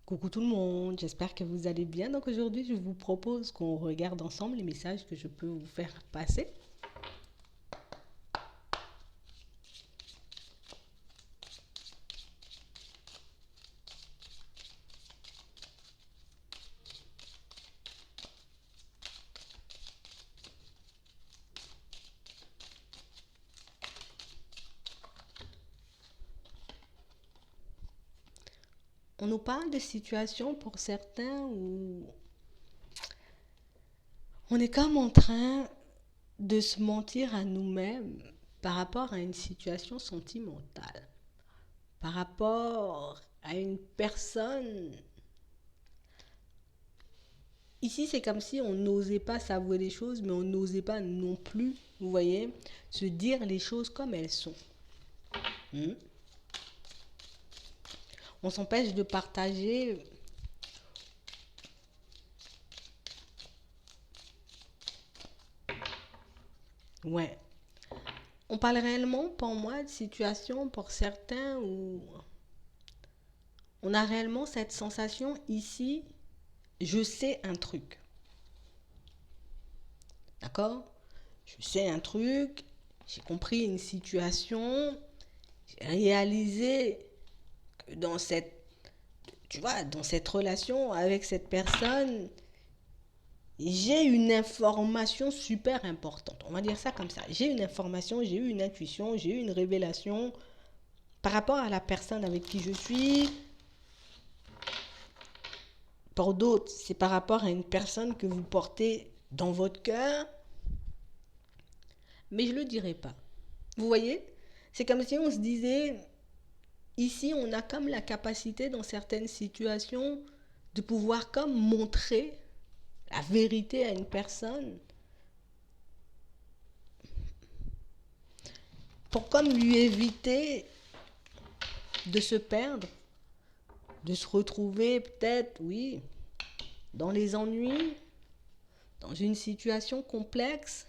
Coucou tout le monde, j'espère que vous allez bien. Donc aujourd'hui, je vous propose qu'on regarde ensemble les messages que je peux vous faire passer. On nous parle de situations pour certains où on est comme en train de se mentir à nous-mêmes par rapport à une situation sentimentale, par rapport à une personne. Ici, c'est comme si on n'osait pas s'avouer les choses, mais on n'osait pas non plus, vous voyez, se dire les choses comme elles sont. Hmm. On s'empêche de partager. Ouais. On parle réellement, pour moi, de situations pour certains où on a réellement cette sensation ici, je sais un truc. D'accord? Je sais un truc, j'ai compris une situation, j'ai réalisé que dans cette, tu vois, dans cette relation avec cette personne, j'ai une information super importante. On va dire ça comme ça. J'ai une information, j'ai eu une intuition, j'ai eu une révélation par rapport à la personne avec qui je suis. Pour d'autres, c'est par rapport à une personne que vous portez dans votre cœur. Mais je ne le dirai pas. Vous voyez? C'est comme si on se disait, ici, on a comme la capacité dans certaines situations de pouvoir comme montrer la vérité à une personne pour comme lui éviter de se perdre, de se retrouver peut-être, oui, dans les ennuis, dans une situation complexe.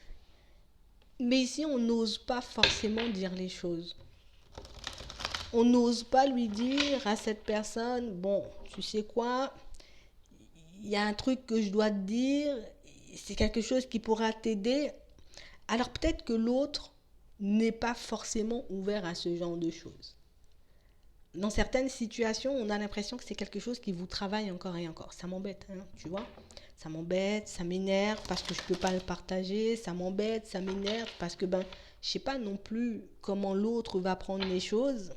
Mais ici, on n'ose pas forcément dire les choses. On n'ose pas lui dire à cette personne, bon, tu sais quoi, il y a un truc que je dois te dire, c'est quelque chose qui pourra t'aider. Alors peut-être que l'autre n'est pas forcément ouvert à ce genre de choses. Dans certaines situations, on a l'impression que c'est quelque chose qui vous travaille encore et encore. Ça m'embête, hein, tu vois. Ça m'embête, ça m'énerve parce que je ne peux pas le partager. Ça m'embête, ça m'énerve parce que je ne sais pas non plus comment l'autre va prendre les choses.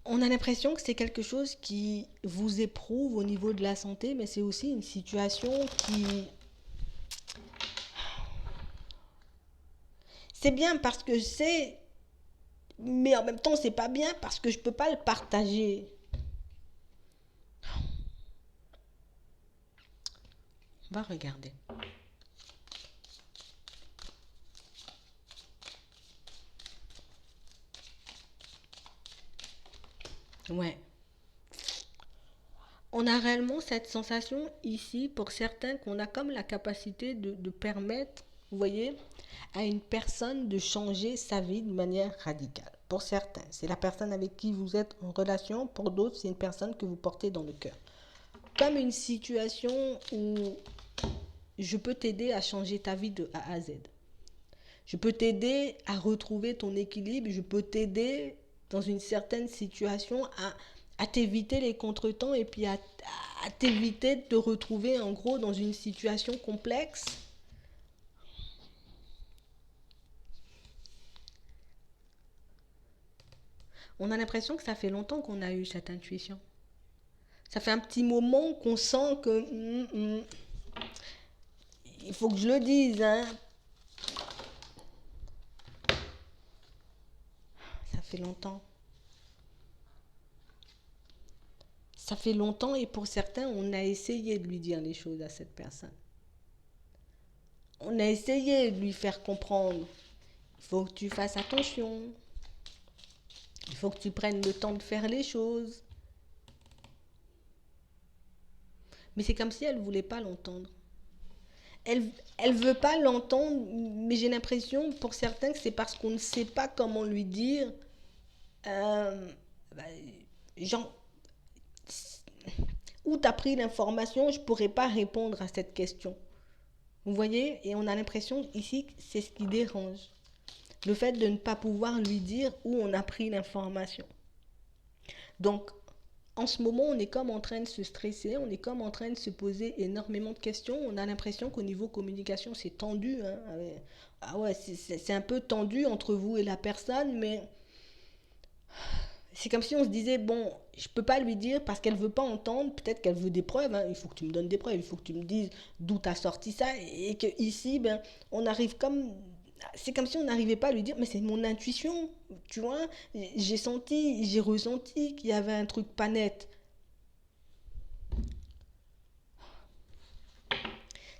On a l'impression que c'est quelque chose qui vous éprouve au niveau de la santé, mais c'est aussi une situation qui... C'est bien parce que c'est... Mais en même temps, c'est pas bien parce que je peux pas le partager. On va regarder. Ouais. On a réellement cette sensation ici, pour certains, qu'on a comme la capacité de permettre, vous voyez, à une personne de changer sa vie de manière radicale. Pour certains, c'est la personne avec qui vous êtes en relation. Pour d'autres, c'est une personne que vous portez dans le cœur. Comme une situation où je peux t'aider à changer ta vie de A à Z. Je peux t'aider à retrouver ton équilibre. Je peux t'aider dans une certaine situation à t'éviter les contretemps et puis à t'éviter de te retrouver en gros dans une situation complexe. On a l'impression que ça fait longtemps qu'on a eu cette intuition. Ça fait un petit moment qu'on sent que il faut que je le dise, hein. Ça fait longtemps. Ça fait longtemps et pour certains, on a essayé de lui dire les choses à cette personne. On a essayé de lui faire comprendre. Il faut que tu fasses attention. Il faut que tu prennes le temps de faire les choses. Mais c'est comme si elle ne voulait pas l'entendre. Elle veut pas l'entendre, mais j'ai l'impression pour certains que c'est parce qu'on ne sait pas comment lui dire. Euh, bah, genre, où tu as pris l'information, je ne pourrais pas répondre à cette question. Vous voyez? Et on a l'impression ici que c'est ce qui dérange. Le fait de ne pas pouvoir lui dire où on a pris l'information. Donc, en ce moment, on est comme en train de se stresser, on est comme en train de se poser énormément de questions. On a l'impression qu'au niveau communication, c'est tendu. Hein. Ah ouais, c'est un peu tendu entre vous et la personne, mais c'est comme si on se disait, bon, je peux pas lui dire parce qu'elle veut pas entendre, peut-être qu'elle veut des preuves, hein. Il faut que tu me donnes des preuves, il faut que tu me dises d'où tu as sorti ça, et que ici, ben, on arrive comme, c'est comme si on n'arrivait pas à lui dire, mais c'est mon intuition, tu vois, j'ai senti, j'ai ressenti qu'il y avait un truc pas net.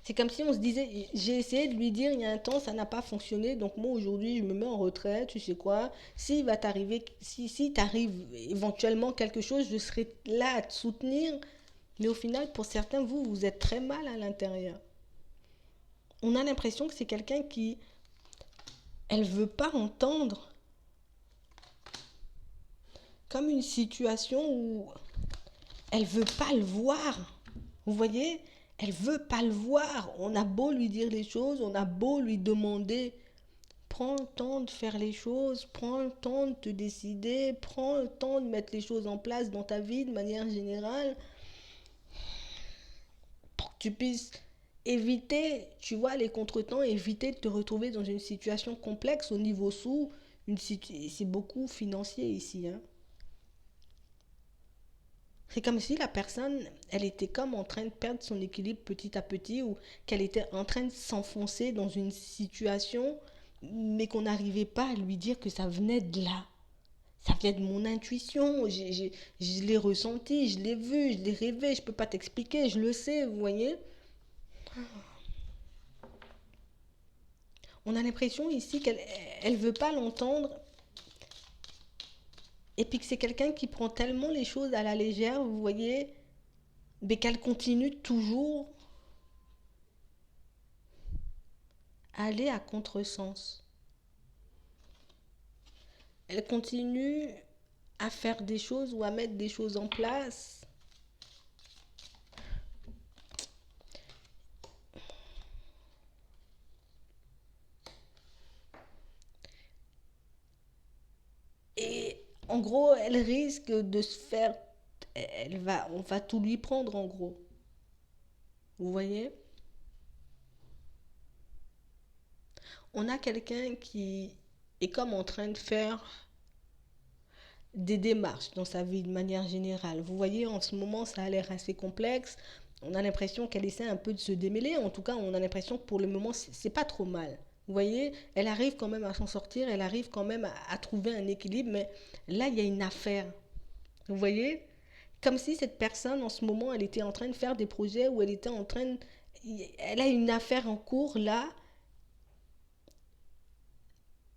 C'est comme si on se disait, j'ai essayé de lui dire il y a un temps, ça n'a pas fonctionné, donc moi aujourd'hui je me mets en retrait, tu sais quoi, s'il va t'arriver, si t'arrive éventuellement quelque chose, je serai là à te soutenir, mais au final pour certains, vous êtes très mal à l'intérieur. On a l'impression que c'est quelqu'un qui, elle veut pas entendre, comme une situation où elle veut pas le voir. Vous voyez, elle veut pas le voir. On a beau lui dire les choses, on a beau lui demander, prends le temps de faire les choses, prends le temps de te décider, prends le temps de mettre les choses en place dans ta vie de manière générale pour que tu puisses éviter, tu vois, les contretemps, éviter de te retrouver dans une situation complexe au niveau sous, c'est beaucoup financier ici, hein. C'est comme si la personne, elle était comme en train de perdre son équilibre petit à petit ou qu'elle était en train de s'enfoncer dans une situation, mais qu'on n'arrivait pas à lui dire que ça venait de là. Ça vient de mon intuition, je l'ai ressenti, je l'ai vu, je l'ai rêvé, je ne peux pas t'expliquer, je le sais, vous voyez. On a l'impression ici qu'elle elle veut pas l'entendre et puis que c'est quelqu'un qui prend tellement les choses à la légère, vous voyez, mais qu'elle continue toujours à aller à contresens. Elle continue à faire des choses ou à mettre des choses en place. Et en gros, elle risque de se faire... on va tout lui prendre en gros. Vous voyez? On a quelqu'un qui est comme en train de faire des démarches dans sa vie de manière générale. Vous voyez, en ce moment, ça a l'air assez complexe. On a l'impression qu'elle essaie un peu de se démêler. En tout cas, on a l'impression que pour le moment, c'est pas trop mal. Vous voyez, elle arrive quand même à s'en sortir, elle arrive quand même à trouver un équilibre, mais là, il y a une affaire. Vous voyez? Comme si cette personne, en ce moment, elle était en train de faire des projets où elle était en train de... Elle a une affaire en cours là,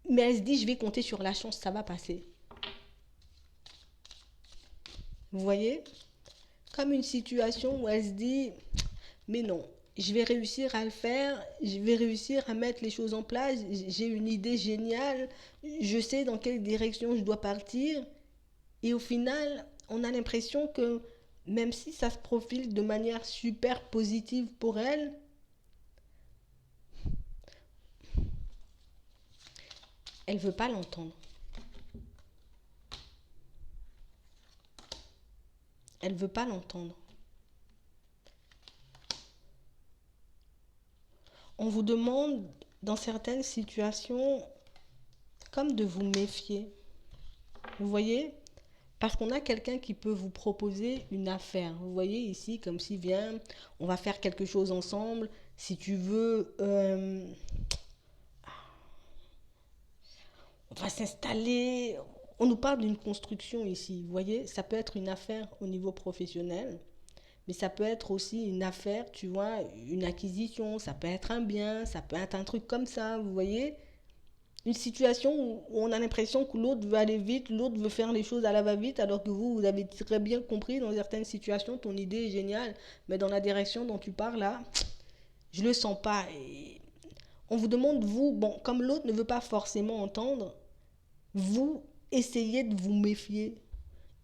mais elle se dit, je vais compter sur la chance, ça va passer. Vous voyez? Comme une situation où elle se dit, mais non, je vais réussir à le faire, je vais réussir à mettre les choses en place, j'ai une idée géniale, je sais dans quelle direction je dois partir. Et au final, on a l'impression que même si ça se profile de manière super positive pour elle, elle ne veut pas l'entendre. Elle ne veut pas l'entendre. On vous demande, dans certaines situations, comme de vous méfier. Vous voyez? Parce qu'on a quelqu'un qui peut vous proposer une affaire. Vous voyez ici, comme s'il vient, on va faire quelque chose ensemble. Si tu veux, on va s'installer. On nous parle d'une construction ici. Vous voyez, ça peut être une affaire au niveau professionnel, mais ça peut être aussi une affaire, tu vois, une acquisition. Ça peut être un bien, ça peut être un truc comme ça. Vous voyez? Une situation où on a l'impression que l'autre veut aller vite, l'autre veut faire les choses à la va-vite, alors que vous avez très bien compris dans certaines situations, ton idée est géniale, mais dans la direction dont tu pars là, je le sens pas. Et on vous demande, vous, bon, comme l'autre ne veut pas forcément entendre, vous essayez de vous méfier.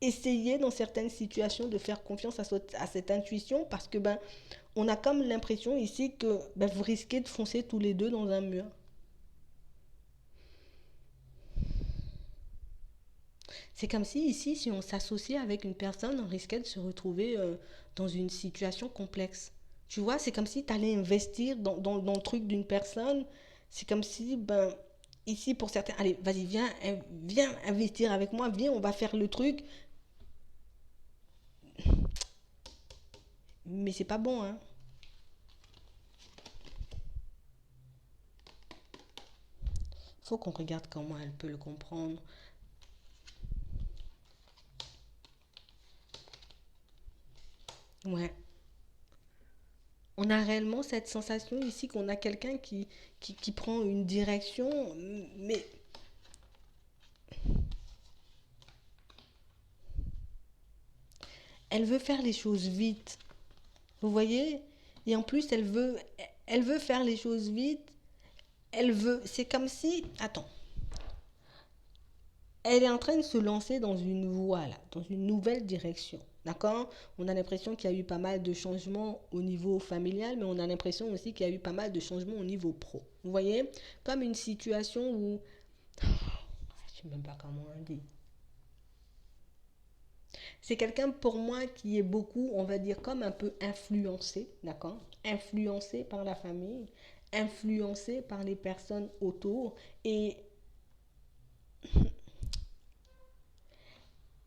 essayer dans certaines situations de faire confiance à cette intuition parce que ben on a comme l'impression ici que ben, vous risquez de foncer tous les deux dans un mur. C'est comme si ici, si on s'associait avec une personne, on risquait de se retrouver dans une situation complexe. Tu vois, c'est comme si tu allais investir dans le truc d'une personne. C'est comme si, ben, ici pour certains, allez, vas-y, viens investir avec moi, viens, on va faire le truc. Mais c'est pas bon, hein. Faut qu'on regarde comment elle peut le comprendre. Ouais. On a réellement cette sensation ici qu'on a quelqu'un qui prend une direction, mais elle veut faire les choses vite. Vous voyez? Et en plus, elle veut faire les choses vite. Elle veut, c'est comme si, attends, elle est en train de se lancer dans une voie, là, dans une nouvelle direction. D'accord? On a l'impression qu'il y a eu pas mal de changements au niveau familial, mais on a l'impression aussi qu'il y a eu pas mal de changements au niveau pro. Vous voyez? Comme une situation où, je sais même pas comment on dit. C'est quelqu'un pour moi qui est beaucoup, on va dire, comme un peu influencé, d'accord? Influencé par la famille, influencé par les personnes autour. Et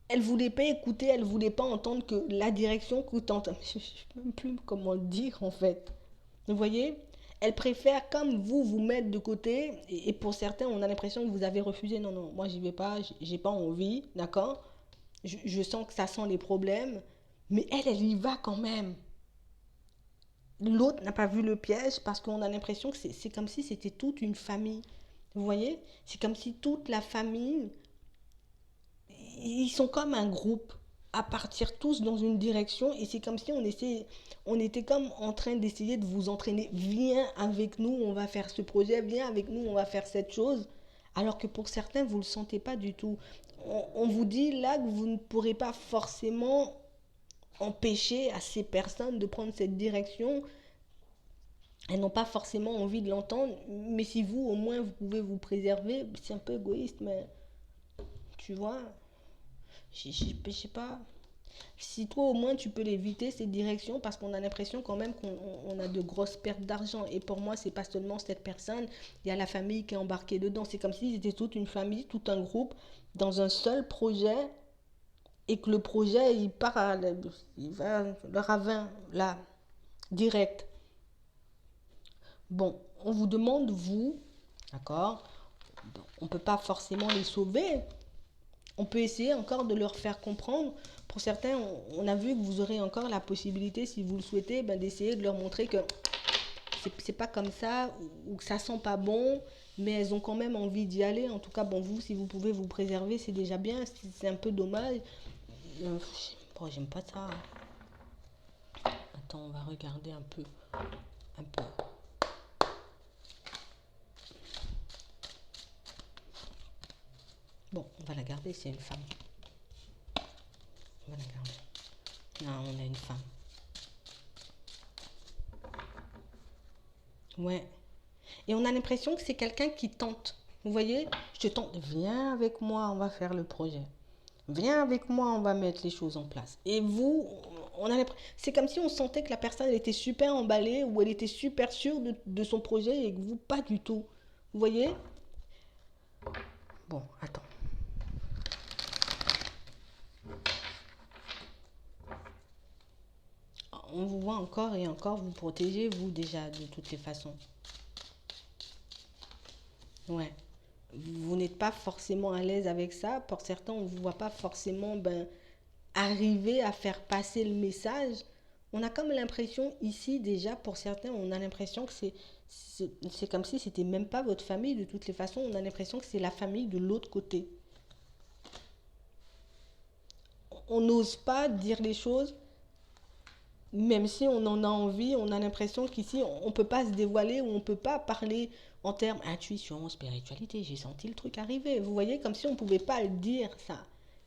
elle voulait pas écouter, elle voulait pas entendre que la direction que tu entends. Je ne sais même plus comment le dire en fait. Vous voyez? Elle préfère comme vous mettre de côté et pour certains on a l'impression que vous avez refusé. Non, non, moi j'y vais pas, j'ai pas envie, d'accord? Je sens que ça sent les problèmes, mais elle y va quand même. L'autre n'a pas vu le piège parce qu'on a l'impression que c'est comme si c'était toute une famille. Vous voyez? C'est comme si toute la famille, ils sont comme un groupe à partir tous dans une direction et c'est comme si on était comme en train d'essayer de vous entraîner. Viens avec nous, on va faire ce projet, viens avec nous, on va faire cette chose. Alors que pour certains, vous ne le sentez pas du tout. On vous dit là que vous ne pourrez pas forcément empêcher à ces personnes de prendre cette direction. Elles n'ont pas forcément envie de l'entendre, mais si vous, au moins, vous pouvez vous préserver, c'est un peu égoïste, mais tu vois, je sais pas. Si toi, au moins, tu peux l'éviter, cette direction, parce qu'on a l'impression quand même qu'on a de grosses pertes d'argent. Et pour moi, c'est pas seulement cette personne, il y a la famille qui est embarquée dedans. C'est comme s'ils étaient toute une famille, tout un groupe, dans un seul projet, et que le projet, il va le ravin, là, direct. Bon, on vous demande, vous, d'accord, on ne peut pas forcément les sauver. On peut essayer encore de leur faire comprendre. Pour certains, on a vu que vous aurez encore la possibilité, si vous le souhaitez, ben, d'essayer de leur montrer que c'est pas comme ça ou que ça sent pas bon, mais elles ont quand même envie d'y aller. En tout cas, bon, vous, si vous pouvez vous préserver, c'est déjà bien. C'est un peu dommage. Bon, j'aime pas ça. Attends, on va regarder un peu. Un peu. Bon, on va la garder, c'est une femme. On va la garder. Non, on a une femme. Ouais. Et on a l'impression que c'est quelqu'un qui tente. Vous voyez? Je te tente. Viens avec moi, on va faire le projet. Viens avec moi, on va mettre les choses en place. Et vous, c'est comme si on sentait que la personne elle était super emballée ou elle était super sûre de son projet et que vous, pas du tout. Vous voyez? Bon, attends. On vous voit encore et encore vous protéger, vous déjà, de toutes les façons. Ouais. Vous n'êtes pas forcément à l'aise avec ça. Pour certains, on ne vous voit pas forcément ben, arriver à faire passer le message. On a comme l'impression ici déjà, pour certains, on a l'impression que c'est comme si c'était même pas votre famille. De toutes les façons, on a l'impression que c'est la famille de l'autre côté. On n'ose pas dire les choses, même si on en a envie, on a l'impression qu'ici, on ne peut pas se dévoiler ou on ne peut pas parler en termes intuition, spiritualité. J'ai senti le truc arriver. Vous voyez, comme si on ne pouvait pas le dire, ça.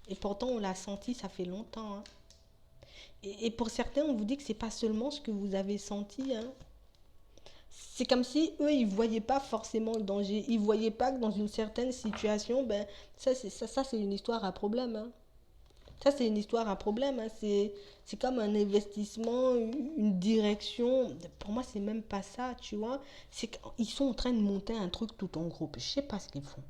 Et pourtant, on l'a senti, ça fait longtemps, hein. Et pour certains, on vous dit que c'est pas seulement ce que vous avez senti, hein. C'est comme si eux, ils voyaient pas forcément le danger. Ils voyaient pas que dans une certaine situation, ben, ça, c'est une histoire à problème, hein. Ça, c'est une histoire à problème, hein. C'est comme un investissement, une direction. Pour moi, c'est même pas ça, tu vois. C'est qu'ils sont en train de monter un truc tout en groupe. Je sais pas ce qu'ils font.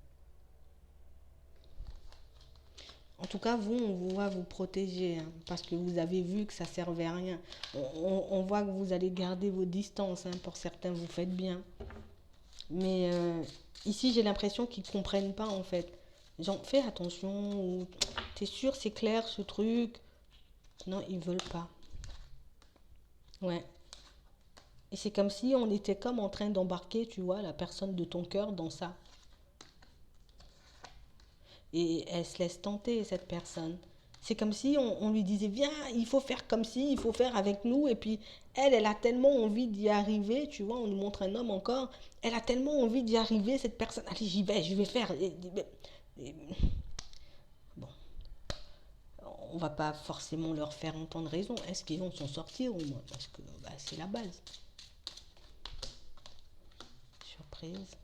En tout cas, vous, on va vous protéger, hein, parce que vous avez vu que ça servait à rien. On voit que vous allez garder vos distances, hein. Pour certains, vous faites bien. Mais ici, j'ai l'impression qu'ils comprennent pas, en fait. Genre, fais attention, ou t'es sûr, c'est clair ce truc. Non, ils veulent pas. Ouais. Et c'est comme si on était comme en train d'embarquer, tu vois, la personne de ton cœur dans ça. Et elle se laisse tenter, cette personne. C'est comme si on lui disait, viens, il faut faire comme si, il faut faire avec nous. Et puis, elle a tellement envie d'y arriver, tu vois, on nous montre un homme encore, elle a tellement envie d'y arriver, cette personne, allez, j'y vais, je vais faire. Et, bon, on va pas forcément leur faire entendre raison. Est-ce qu'ils vont s'en sortir au moins? Parce que bah, c'est la base. Surprise.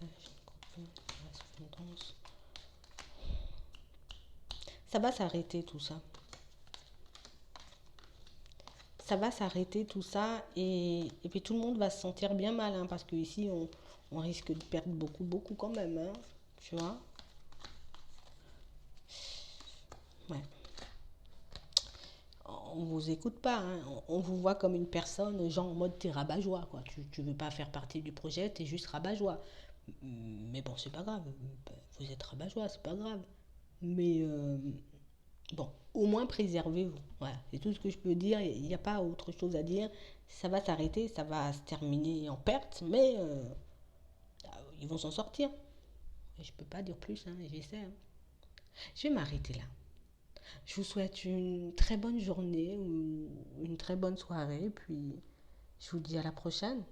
Déblocage, correspondance. Ça va s'arrêter tout ça. Ça va s'arrêter tout ça et puis tout le monde va se sentir bien mal, hein, parce qu'ici on risque de perdre beaucoup, beaucoup quand même, hein, tu vois. Ouais. On vous écoute pas, hein. On vous voit comme une personne, genre en mode t'es rabat-joie, quoi. Tu veux pas faire partie du projet, t'es juste rabat-joie. Mais bon, c'est pas grave. Vous êtes rabat-joie, c'est pas grave. Mais bon, au moins préservez-vous. Voilà, c'est tout ce que je peux dire. Il n'y a pas autre chose à dire. Ça va s'arrêter, ça va se terminer en perte, mais ils vont s'en sortir. Je peux pas dire plus, hein, j'essaie, hein. Je vais m'arrêter là. Je vous souhaite une très bonne journée ou une très bonne soirée, puis je vous dis à la prochaine.